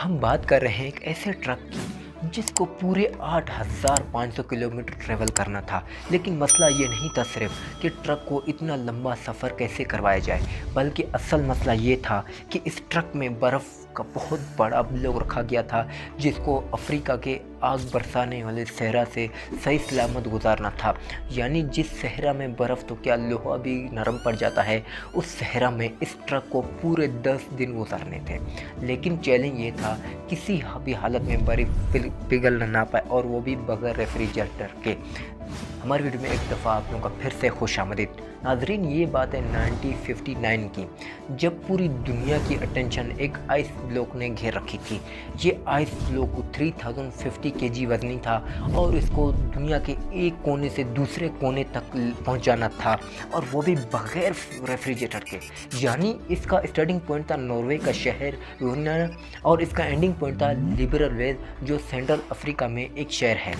ہم بات کر رہے ہیں ایک ایسے ٹرک کی جس کو پورے 8500 کلومیٹر ٹریول کرنا تھا، لیکن مسئلہ یہ نہیں تھا صرف کہ ٹرک کو اتنا لمبا سفر کیسے کروایا جائے، بلکہ اصل مسئلہ یہ تھا کہ اس ٹرک میں برف کا بہت بڑا بلوک رکھا گیا تھا جس کو افریقہ کے آگ برسانے والے صحرا سے صحیح سلامت گزارنا تھا۔ یعنی جس صحرا میں برف تو کیا لوہا بھی نرم پڑ جاتا ہے، اس صحرا میں اس ٹرک کو پورے 10 دن گزارنے تھے۔ لیکن چیلنج یہ تھا کسی بھی حالت میں برف پگھل نہ پائے، اور وہ بھی بغیر ریفریجریٹر کے۔ ہماری ویڈیو میں ایک دفعہ آپ لوگوں کا پھر سے خوش آمدید۔ ناظرین، یہ بات ہے 1959 کی، جب پوری دنیا کی اٹینشن ایک آئس بلوک نے گھیر رکھی تھی۔ یہ آئس بلوک 3050 kg وزنی تھا، اور اس کو دنیا کے ایک کونے سے دوسرے کونے تک پہنچانا تھا، اور وہ بھی بغیر ریفریجریٹر کے۔ یعنی اس کا اسٹارٹنگ پوائنٹ تھا ناروے کا شہر یونیا، اور اس کا اینڈنگ پوائنٹ تھا لیبرل جو سینٹرل افریقہ میں ایک شہر ہے۔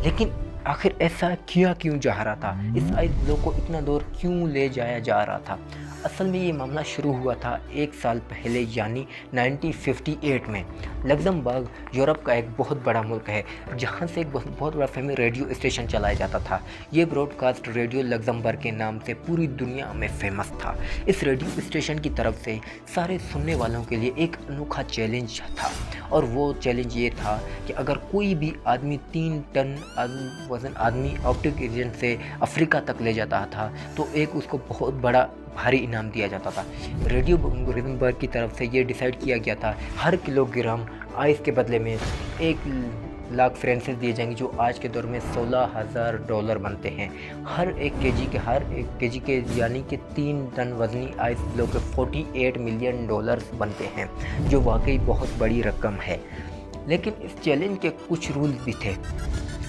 لیکن آخر ایسا کیوں جا رہا تھا؟ اس آئس بلوک کو اتنا دور کیوں لے جایا جا رہا تھا؟ اصل میں یہ معاملہ شروع ہوا تھا ایک سال پہلے، یعنی 1958 میں۔ لگزمبرگ یورپ کا ایک بہت بڑا ملک ہے، جہاں سے ایک بہت بڑا فیمس ریڈیو اسٹیشن چلایا جاتا تھا۔ یہ براڈ کاسٹ ریڈیو لگزمبرگ کے نام سے پوری دنیا میں فیمس تھا۔ اس ریڈیو اسٹیشن کی طرف سے سارے سننے والوں کے لیے ایک انوکھا چیلنج تھا، اور وہ چیلنج یہ تھا کہ اگر کوئی بھی آدمی 3 ٹن وزن آدمی آپٹک ریجن سے افریقہ تک لے جاتا تھا تو ایک اس کو بہت بڑا بھاری انعام دیا جاتا تھا۔ ریڈیو لگزمبرگ کی طرف سے یہ ڈیسائیڈ کیا گیا تھا ہر کلو گرام آئس کے بدلے میں 1 لاکھ فرینچز دیے جائیں گے، جو آج کے دور میں $16,000 بنتے ہیں۔ ہر ایک کے جی کے یعنی کہ 3 ٹن وزنی آئس بلوک کے $48 ملین بنتے ہیں، جو واقعی بہت بڑی رقم ہے۔ لیکن اس چیلنج کے کچھ رولز بھی تھے۔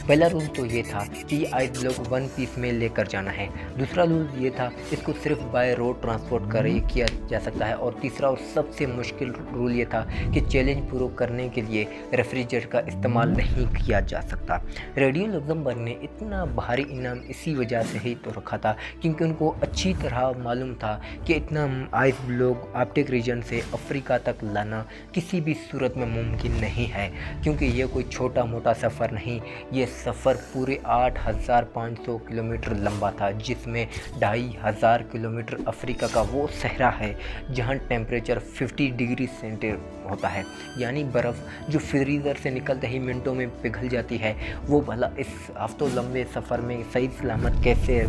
پہلا رول تو یہ تھا کہ یہ آئس بلوک 1 پیس میں لے کر جانا ہے۔ دوسرا رول یہ تھا اس کو صرف بائی روڈ ٹرانسپورٹ کیا جا سکتا ہے، اور تیسرا اور سب سے مشکل رول یہ تھا کہ چیلنج پورا کرنے کے لیے ریفریجریٹر کا استعمال نہیں کیا جا سکتا۔ ریڈیو لگزمبرگ نے اتنا بھاری انعام اسی وجہ سے ہی تو رکھا تھا کیونکہ ان کو اچھی طرح معلوم تھا کہ اتنا آئس بلوک آپٹک ریجن سے افریقہ تک لانا کسی بھی صورت میں ممکن نہیں ہے، کیونکہ یہ کوئی چھوٹا موٹا سفر نہیں، یہ سفر پورے 8500 کلومیٹر لمبا تھا، جس میں 2500 کلومیٹر افریقہ کا وہ صحرا ہے جہاں ٹیمپریچر 50 ڈگری سینٹیگریڈ ہوتا ہے۔ یعنی برف جو فریزر سے نکلتے ہی منٹوں میں پگھل جاتی ہے، وہ بھلا اس ہفتوں لمبے سفر میں صحیح سلامت کیسے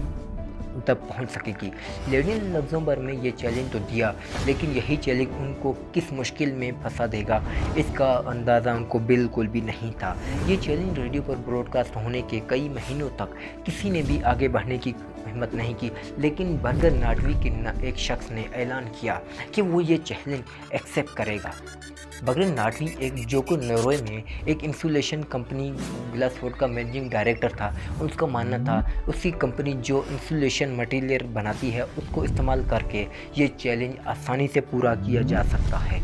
تک پہنچ سکے گی؟ ریڈیو لگزمبرگ میں یہ چیلنج تو دیا، لیکن یہی چیلنج ان کو کس مشکل میں پھنسا دے گا اس کا اندازہ ان کو بالکل بھی نہیں تھا۔ یہ چیلنج ریڈیو پر براڈ کاسٹ ہونے کے کئی مہینوں تک کسی نے بھی آگے بڑھنے کی ہمت نہیں کی، لیکن برگر ناٹوی کے ایک شخص نے اعلان کیا کہ وہ یہ چیلنج ایکسیپٹ کرے گا۔ برگر ناٹوی جو کہ ناروے میں ایک انسولیشن کمپنی گلاس فوڈ کا مینیجنگ ڈائریکٹر تھا، اس کا ماننا تھا اسی کمپنی جو انسولیشن مٹیریل بناتی ہے اس کو استعمال کر کے یہ چیلنج آسانی سے پورا کیا جا سکتا ہے۔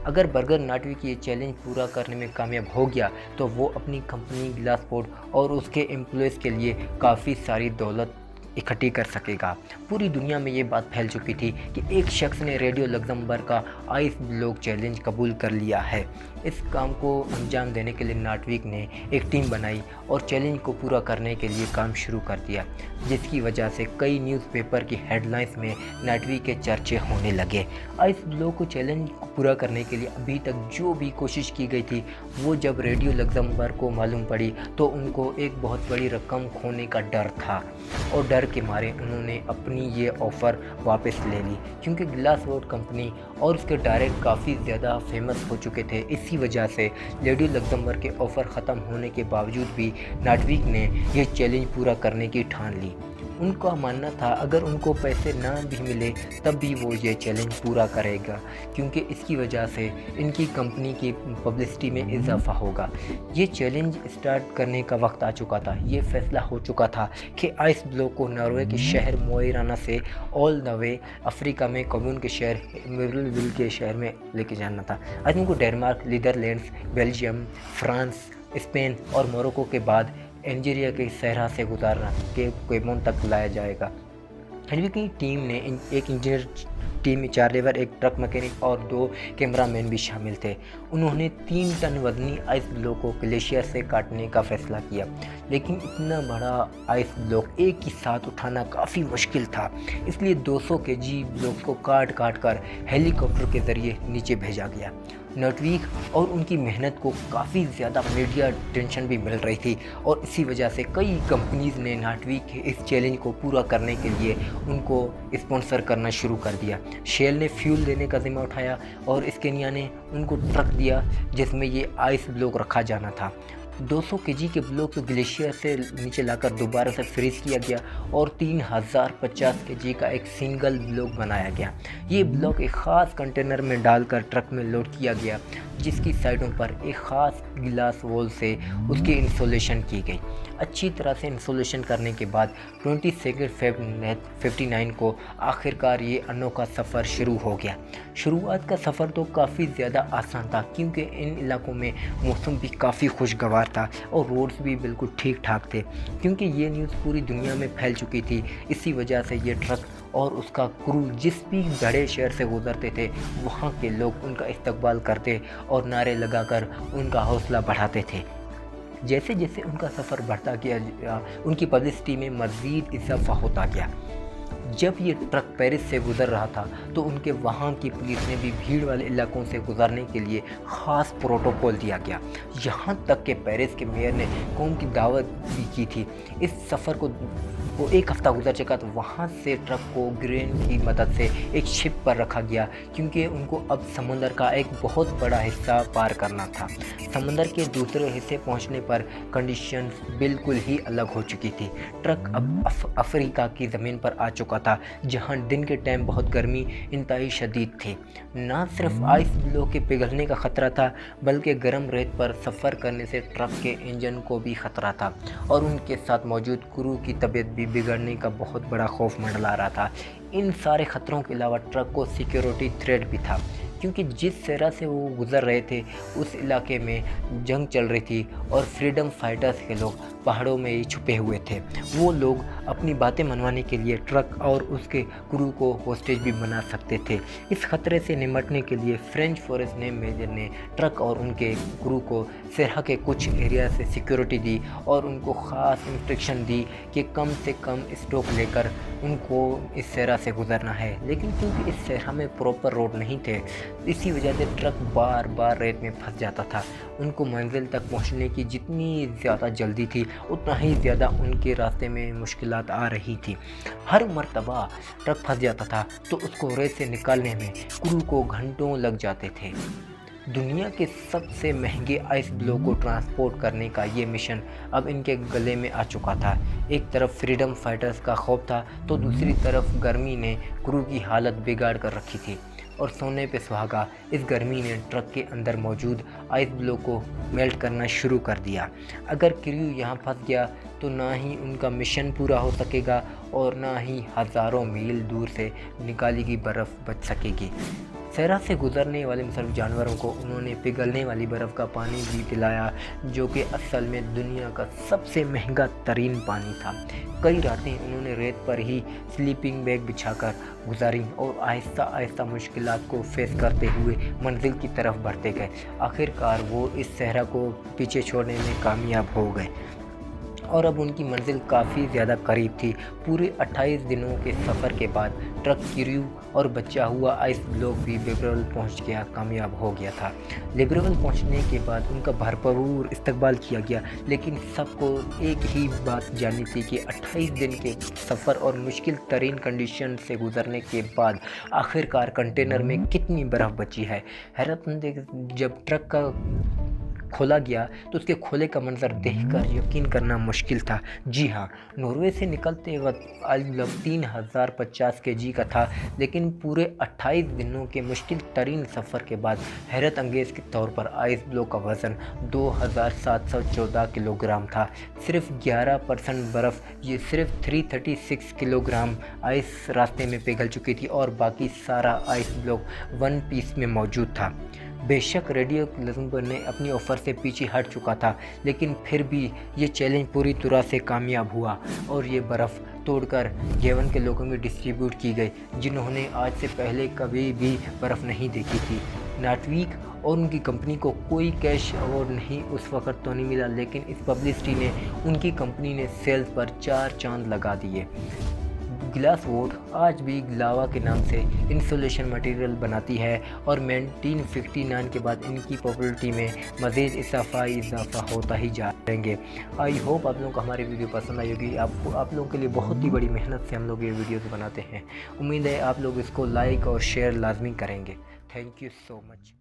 اگر برگر ناٹوی کی یہ چیلنج پورا کرنے میں کامیاب ہو گیا تو وہ اپنی کمپنی گلاس فوڈ اور اس کے امپلائیز کے لیے کافی ساری دولت اکٹھی کر سکے گا۔ پوری دنیا میں یہ بات پھیل چکی تھی کہ ایک شخص نے ریڈیو لگزمبرگ کا آئس بلوک چیلنج قبول کر لیا ہے۔ اس کام کو انجام دینے کے لیے ناٹویک نے ایک ٹیم بنائی اور چیلنج کو پورا کرنے کے لیے کام شروع کر دیا، جس کی وجہ سے کئی نیوز پیپر کی ہیڈ لائنز میں ناٹویک کے چرچے ہونے لگے۔ آئس بلوک کو چیلنج کو پورا کرنے کے لیے ابھی تک جو بھی کوشش کی گئی تھی، وہ جب ریڈیو لگزمبرگ کو معلوم پڑی تو ان کو ایک بہت بڑی رقم کھونے کا ڈر تھا، اور ڈر کے مارے انہوں نے اپنی یہ آفر واپس لے لی، کیونکہ گلاس فوڈ کمپنی اور اس کے ڈائریکٹ کافی زیادہ فیمس ہو چکے تھے۔ اسی وجہ سے ریڈیو لگزمبرگ کے آفر ختم ہونے کے باوجود بھی ناٹویک نے یہ چیلنج پورا کرنے کی ٹھان لی۔ ان کا ماننا تھا اگر ان کو پیسے نہ بھی ملے تب بھی وہ یہ چیلنج پورا کرے گا، کیونکہ اس کی وجہ سے ان کی کمپنی کی پبلسٹی میں اضافہ ہوگا۔ یہ چیلنج اسٹارٹ کرنے کا وقت آ چکا تھا۔ یہ فیصلہ ہو چکا تھا کہ آئس بلوک کو ناروے کے شہر موئرانا سے آل دا وے افریقہ میں کمیون کے شہر لیبرل کے شہر میں لے کے جانا تھا۔ آدمی کو Denmark, Netherlands, Belgium, France, Spain اور موروکو کے بعد الجیریا کے صحرا سے گزارنا کے کیمون تک لایا جائے گا۔ ریڈیو کی ٹیم نے ایک انجینئر टीम में 4 लेबर, एक ट्रक मैकेनिक और 2 कैमरामैन भी शामिल थे। उन्होंने 3 टन वजनी आइस ब्लॉक को ग्लेशियर से काटने का फैसला किया, लेकिन इतना बड़ा आइस ब्लॉक एक ही साथ उठाना काफ़ी मुश्किल था। इसलिए 200 केजी ब्लॉक को काट काट कर हेलीकॉप्टर के ज़रिए नीचे भेजा गया। नटवीक और उनकी मेहनत को काफ़ी ज़्यादा मीडिया अटेंशन भी मिल रही थी और इसी वजह से कई कंपनीज़ ने नटवीक के इस चैलेंज को पूरा करने के लिए उनको स्पॉन्सर करना शुरू कर दिया। शेल ने फ्यूल देने का जिम्मा उठाया और स्केनिया ने उनको ट्रक दिया जिसमें ये आइस ब्लॉक रखा जाना था। 200 केजी के ब्लॉक को ग्लेशियर से नीचे लाकर दोबारा से फ्रीज किया गया और 3050 केजी का एक सिंगल ब्लॉक बनाया गया। ये ब्लॉक एक ख़ास कंटेनर में डालकर ट्रक में लोड किया गया, जिसकी साइडों पर एक ख़ास गिलास वॉल से उसकी इंसुलेशन की गई। अच्छी तरह से इंसुलेशन करने के बाद 22 फ़रवरी 59 को आखिरकार ये अनोखा सफ़र शुरू हो गया। शुरुआत का सफ़र तो काफ़ी ज़्यादा आसान था, क्योंकि इन इलाकों में मौसम भी काफ़ी खुशगवार था और रोड्स भी बिल्कुल ठीक ठाक थे, क्योंकि ये न्यूज़ पूरी दुनिया में फैल चुकी थी। इसी वजह से ये ट्रक और उसका क्रू जिस भी बड़े शहर से गुजरते थे, वहाँ के लोग उनका इस्तकबाल करते और नारे लगाकर उनका हौसला बढ़ाते थे। जैसे जैसे उनका सफ़र बढ़ता गया, उनकी पब्लिसिटी में मज़ीद इजाफा होता गया। जब ये ट्रक पेरिस से गुज़र रहा था तो उनके वहाँ की पुलिस ने भी भीड़ वाले इलाकों से गुजरने के लिए ख़ास प्रोटोकॉल दिया गया। यहाँ तक कि पेरिस के मेयर ने कौम की दावत भी की थी। इस सफ़र को एक हफ़्ता गुजर चुका तो वहाँ से ट्रक को ग्रेन की मदद से एक शिप पर रखा गया, क्योंकि उनको अब समंदर का एक बहुत बड़ा हिस्सा पार करना था। समंदर के दूसरे हिस्से पहुँचने पर कंडीशन बिल्कुल ही अलग हो चुकी थी। ट्रक अब अफ्रीका की ज़मीन पर आ चुका था, जहाँ दिन के टाइम बहुत गर्मी इंतहाई शदीद थी। न सिर्फ आइस ब्लॉक के पिघलने का ख़तरा था, बल्कि गर्म रेत पर सफ़र करने से ट्रक के इंजन को भी ख़तरा था और उनके साथ मौजूद क्रू की तबीयत भी बिगड़ने का बहुत बड़ा खौफ मंडरा रहा था। इन सारे ख़तरों के अलावा ट्रक को सिक्योरिटी थ्रेट भी था, क्योंकि जिस तरह से वो गुज़र रहे थे उस इलाके में जंग चल रही थी और फ्रीडम फाइटर्स के लोग पहाड़ों में ही छुपे हुए थे। वो लोग अपनी बातें मनवाने के लिए ट्रक और उसके क्रू को होस्टेज भी बना सकते थे। इस खतरे से निपटने के लिए फ्रेंच फॉरेस्ट नेम मेजर ने ट्रक और उनके क्रू को सरह के कुछ एरिया से सिक्योरिटी दी और उनको ख़ास इंस्ट्रक्शन दी कि कम से कम स्टॉक लेकर उनको इस सरह से गुजरना है। लेकिन क्योंकि इस सरह में प्रॉपर रोड नहीं थे, इसी वजह से ट्रक बार बार रेत में फंस जाता था। उनको मंजिल तक पहुंचने की जितनी ज़्यादा जल्दी थी, उतना ही ज़्यादा उनके रास्ते में मुश्किलात आ रही थी। हर मर्तबा ट्रक फंस जाता था तो उसको रेत से निकालने में क्रू को घंटों लग जाते थे। दुनिया के सबसे महंगे आइस ब्लॉक को ट्रांसपोर्ट करने का ये मिशन अब इनके गले में आ चुका था। एक तरफ फ्रीडम फाइटर्स का खौफ था तो दूसरी तरफ गर्मी ने क्रू की हालत बिगाड़ कर रखी थी और सोने पे सुहागा इस गर्मी ने ट्रक के अंदर मौजूद आइस ब्लॉक को मेल्ट करना शुरू कर दिया। अगर क्रू यहाँ फंस गया तो ना ही उनका मिशन पूरा हो सकेगा और ना ही हज़ारों मील दूर से निकाली गई बर्फ़ बच सकेगी। सहरा से गुजरने वाले मुख्तलिफ जानवरों को उन्होंने पिघलने वाली बर्फ़ का पानी भी पिलाया, जो कि असल में दुनिया का सबसे महंगा तरीन पानी था। कई रातें उन्होंने रेत पर ही स्लीपिंग बैग बिछाकर गुजारी और आहिस्ता आहिस्ता मुश्किलात को फेस करते हुए मंजिल की तरफ बढ़ते गए। आखिरकार वो इस सहरा को पीछे छोड़ने में कामयाब हो गए और अब उनकी मंजिल काफ़ी ज़्यादा करीब थी। पूरे 28 दिनों के सफ़र के बाद ट्रक क्रू और बचा हुआ आइस ब्लॉक भी लिब्रेविल पहुंच गया, कामयाब हो गया था। लिब्रेविल पहुंचने के बाद उनका भरपूर इस्तकबाल किया गया, लेकिन सबको एक ही बात जाननी थी कि 28 दिन के सफ़र और मुश्किल तरीन कंडीशन से गुजरने के बाद आखिरकार कंटेनर में कितनी बर्फ़ बची है। हैरतमंद जब ट्रक का खोला गया तो उसके खोले का मंजर देखकर यकीन करना मुश्किल था। जी हाँ, नॉर्वे से निकलते वक्त आइस ब्लॉक 3050 kg का था, लेकिन पूरे 28 दिनों के मुश्किल तरीन सफ़र के बाद हैरत अंगेज़ के तौर पर आइस ब्लॉक का वज़न 2714 किलोग्राम था। सिर्फ 11% बर्फ़, ये सिर्फ 336 किलोग्राम आइस रास्ते में पिघल चुकी थी और बाकी सारा आइस ब्लॉक वन पीस में मौजूद था। बेशक रेडियो लग्जमबर्ग ने अपनी ऑफ़र से पीछे हट चुका था, लेकिन फिर भी ये चैलेंज पूरी तरह से कामयाब हुआ और ये बर्फ़ तोड़कर यमन के लोगों में डिस्ट्रीब्यूट की गई, जिन्होंने आज से पहले कभी भी बर्फ़ नहीं देखी थी। नाटवीक और उनकी कंपनी को कोई कैश अवार्ड नहीं उस वक़्त तो नहीं मिला, लेकिन इस पब्लिसिटी ने उनकी कंपनी ने सेल्स पर 4 चाँद लगा दिए। ग्लास वुड आज भी लावा के नाम से इंसुलेशन मटेरियल बनाती है और 1959 के बाद इनकी पॉपुलरिटी में मज़ीद इजाफा होता ही जाएंगे। आई होप आप लोगों को हमारी वीडियो पसंद आई होगी। आप लोगों के लिए बहुत ही बड़ी मेहनत से हम लोग ये वीडियोस बनाते हैं। उम्मीद है आप लोग इसको लाइक और शेयर लाजमी करेंगे। Thank you so much.